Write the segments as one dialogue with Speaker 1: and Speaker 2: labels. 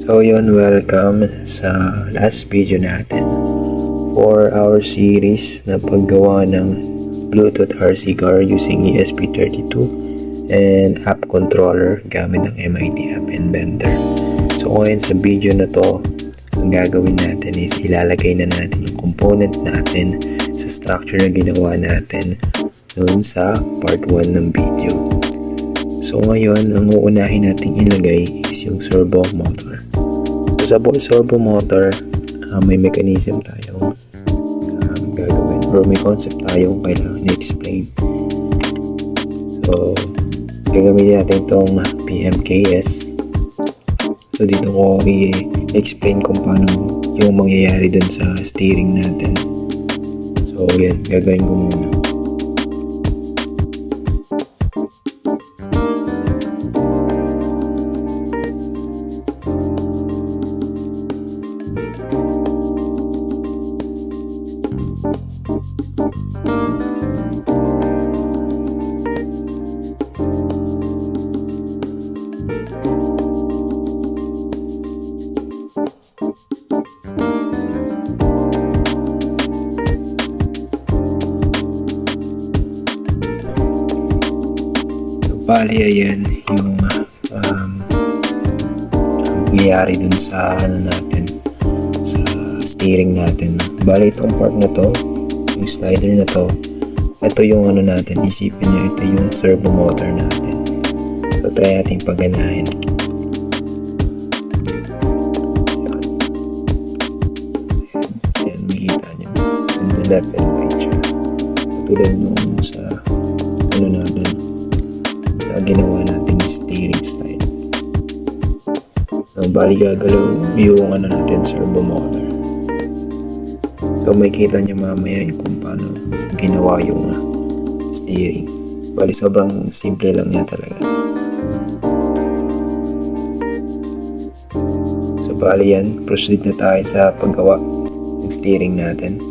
Speaker 1: So yun, welcome sa last video natin for our series na paggawa ng Bluetooth RC Car using ESP32 and app controller gamit ng MIT App Inventor. So ngayon sa video na to, ang gagawin natin is ilalagay na natin yung component natin sa structure na ginawa natin noon sa part 1 ng video. So ngayon, ang uunahin natin ilagay is yung servo motor. So sa servo motor, may mechanism tayong gagawin or may concept tayong kailangan i-explain. So gagamitin natin itong PMKS. So dito ko i-explain kung paano yung mangyayari dun sa steering natin. So yan, gagawin ko muna. Bali, ayan yung nangyayari dun sa natin, sa steering natin. Bali, itong part na to, yung slider na to, ito yung natin, isipin nyo, ito yung servo motor natin. So try natin pagganahin. Ayan, makikita nyo on the left and right siya, tulad nung sa natin, ginawa natin steering style. So, bali gagalaw yung natin servo motor. So may kita nyo mamaya kung paano ginawa yung steering. Bali sobrang simple lang yan talaga. So bali yan, proceed na tayo sa paggawa ng steering natin.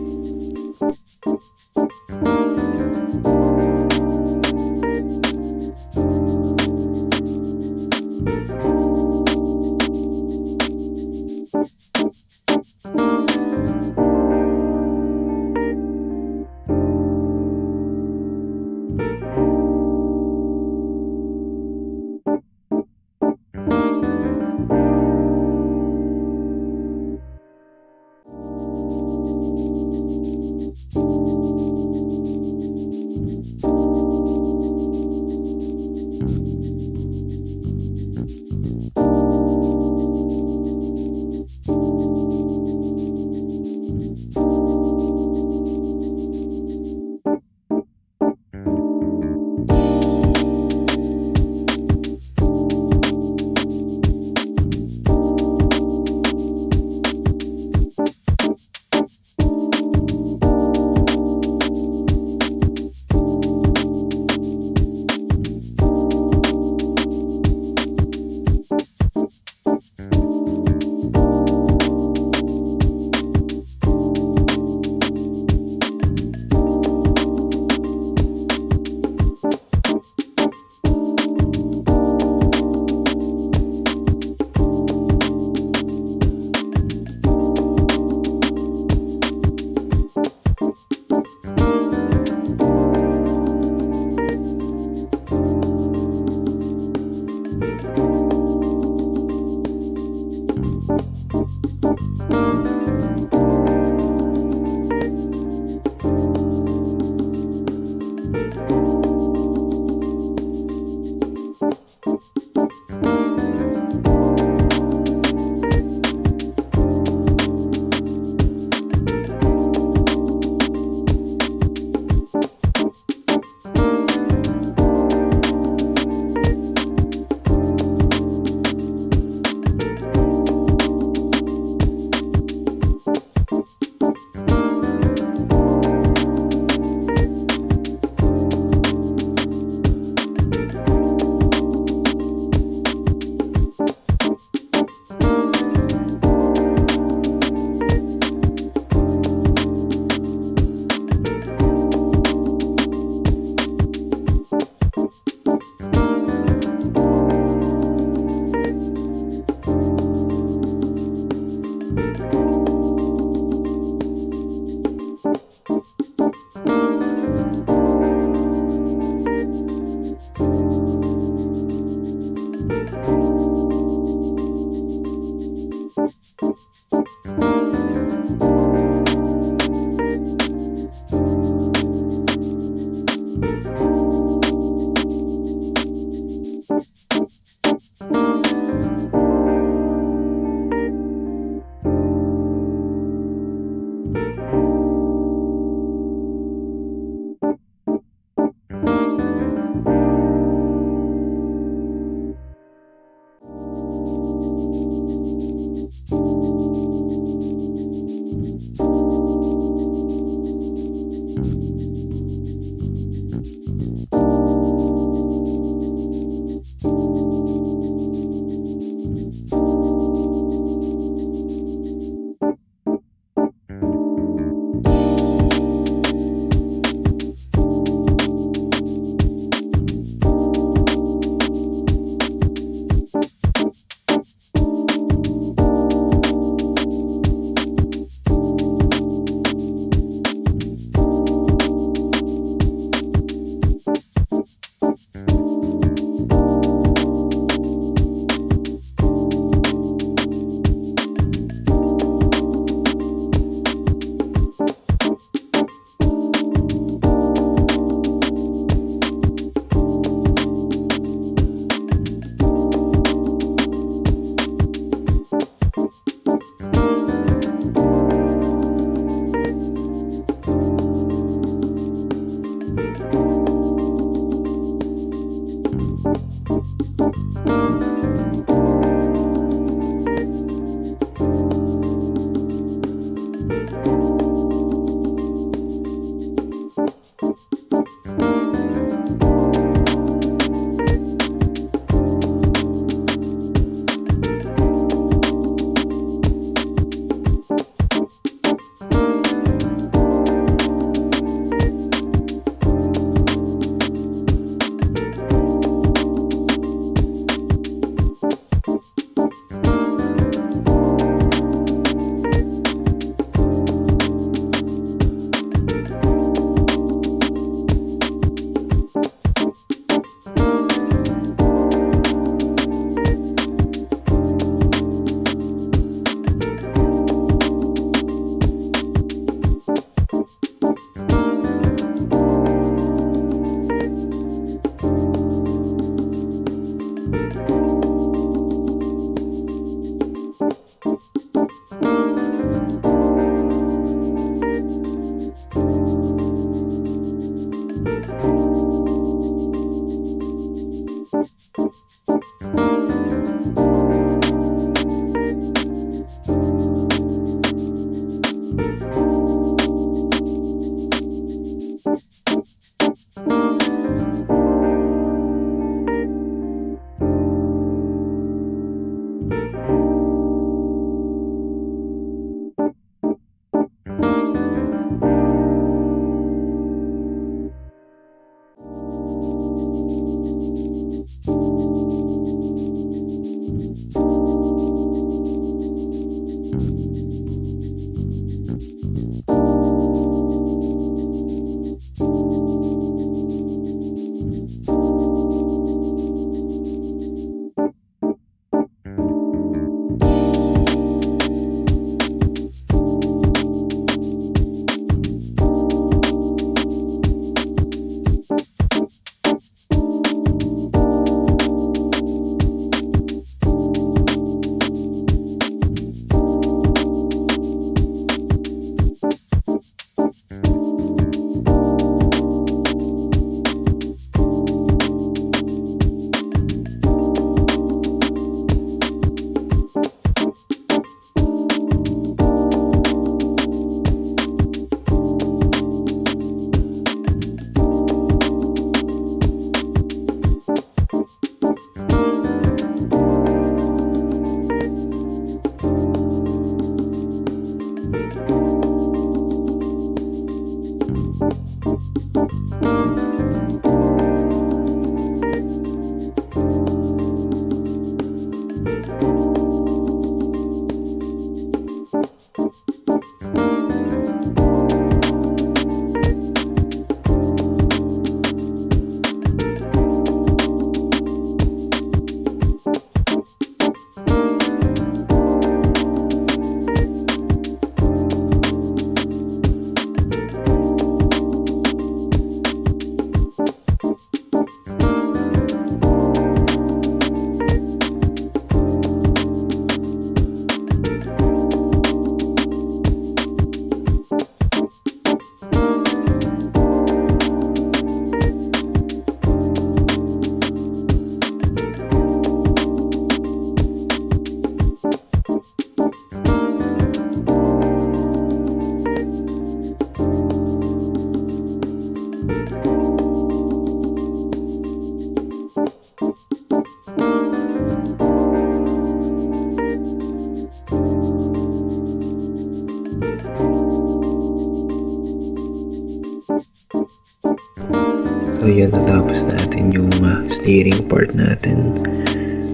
Speaker 1: So yun, natapos natin yung steering part natin.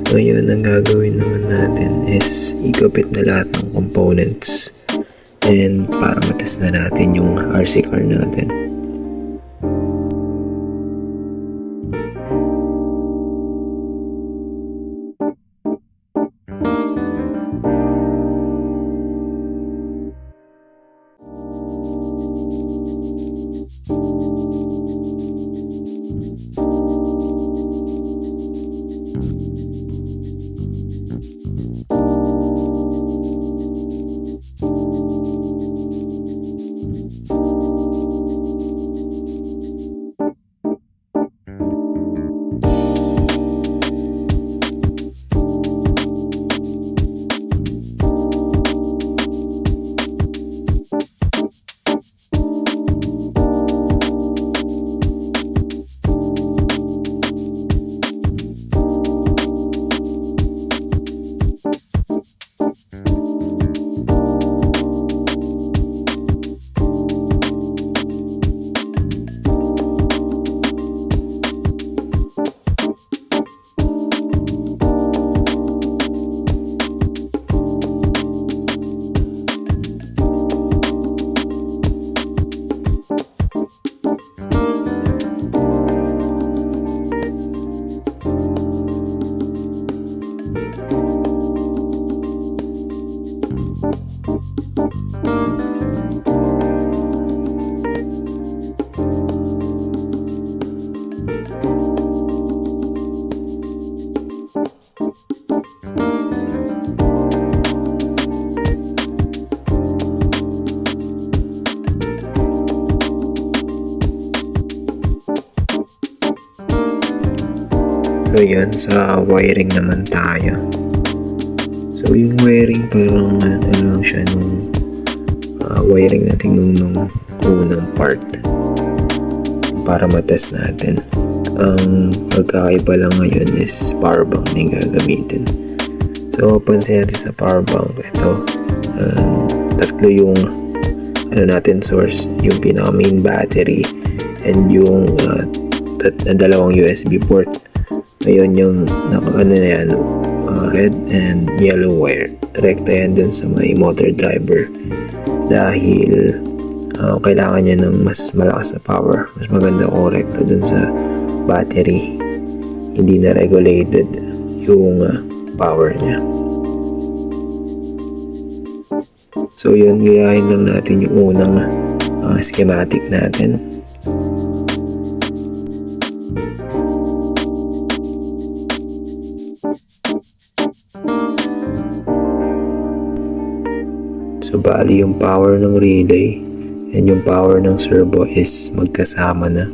Speaker 1: So yun, ang gagawin naman natin is ikabit na lahat ng components and para matest na natin yung RC car natin. So yan, sa wiring naman tayo. So yung wiring parang ano lang siya nung wiring natin nung unang part para matest natin. Ang pagkakaiba lang ngayon is power bank na yung gagamitin. So pansin natin sa power bank, ito tatlo yung natin source, yung pinaka main battery and yung dalawang USB port. Ngayon yung red and yellow wire, rekta yan dun sa may motor driver dahil kailangan niya ng mas malakas na power. Mas maganda kung rekta dun sa battery, hindi na regulated yung power niya. So yun, gayahin lang natin yung unang schematic natin. So bali yung power ng relay and yung power ng servo is magkasama na.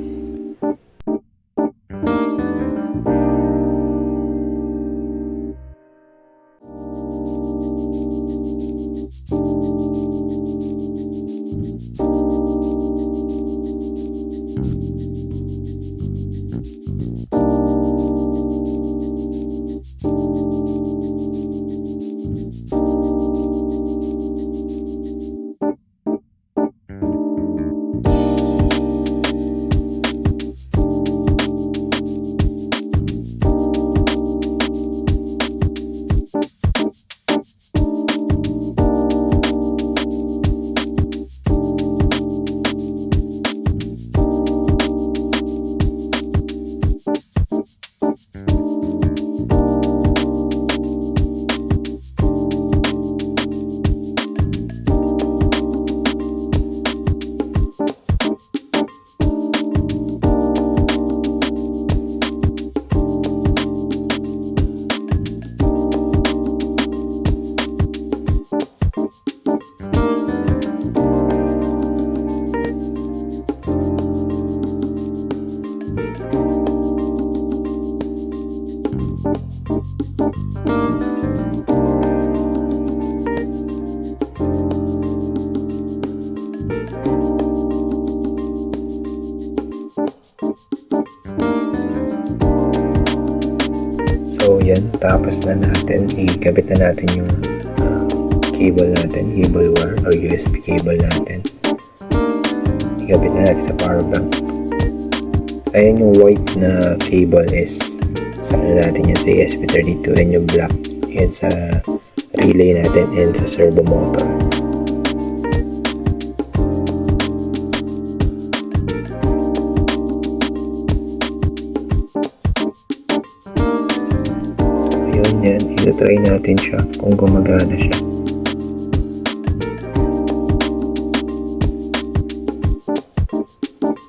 Speaker 1: So yan, tapos na natin, ikabit na natin yung cable natin, cable wire o USB cable natin. Ikabit na natin sa power bank. Ayan yung white na cable is sa natin yan sa ESP32, and yung black yan sa relay natin and sa servo motor. So yan, ito-try natin siya kung gumagana siya.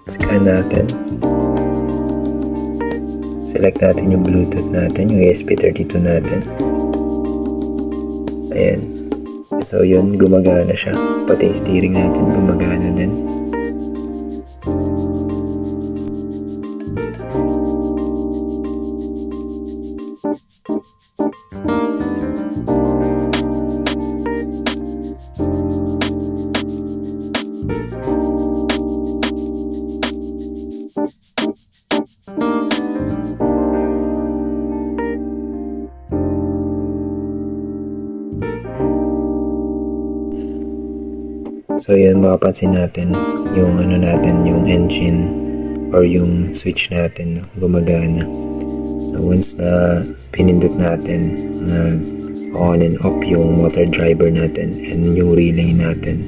Speaker 1: Scan natin. Select natin yung Bluetooth natin, yung ESP32 natin. Ayan. So yun, gumagana siya. Pati yung steering natin gumagana din. So yan, mapapansin natin yung yung engine or yung switch natin gumagana. Once na pinindot natin na on and off yung motor driver natin and yung relay natin.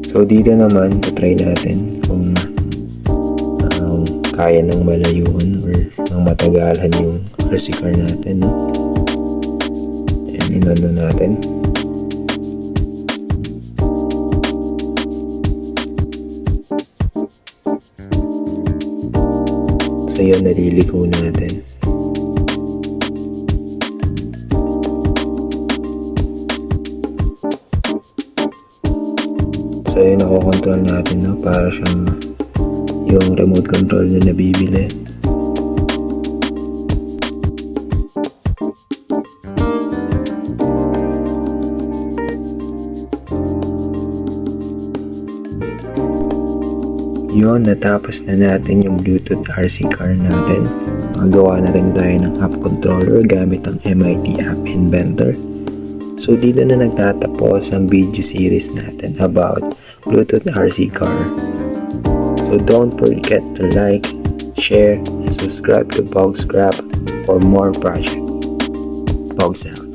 Speaker 1: So dito naman, try natin kung kaya ng malayuan or ng matagalan yung RC car natin. Ayan, inano natin. So yun, naliliko natin. So yun, nakokontrol natin, no? Para siyang yung remote control na nabibili. Yun, natapos na natin yung Bluetooth RC car natin. Nakagawa na rin tayo ng app controller gamit ang MIT App Inventor. So dito na nagtatapos ang video series natin about Bluetooth RC car. So don't forget to like, share, and subscribe to Bog's Scrap for more projects. Bog's out.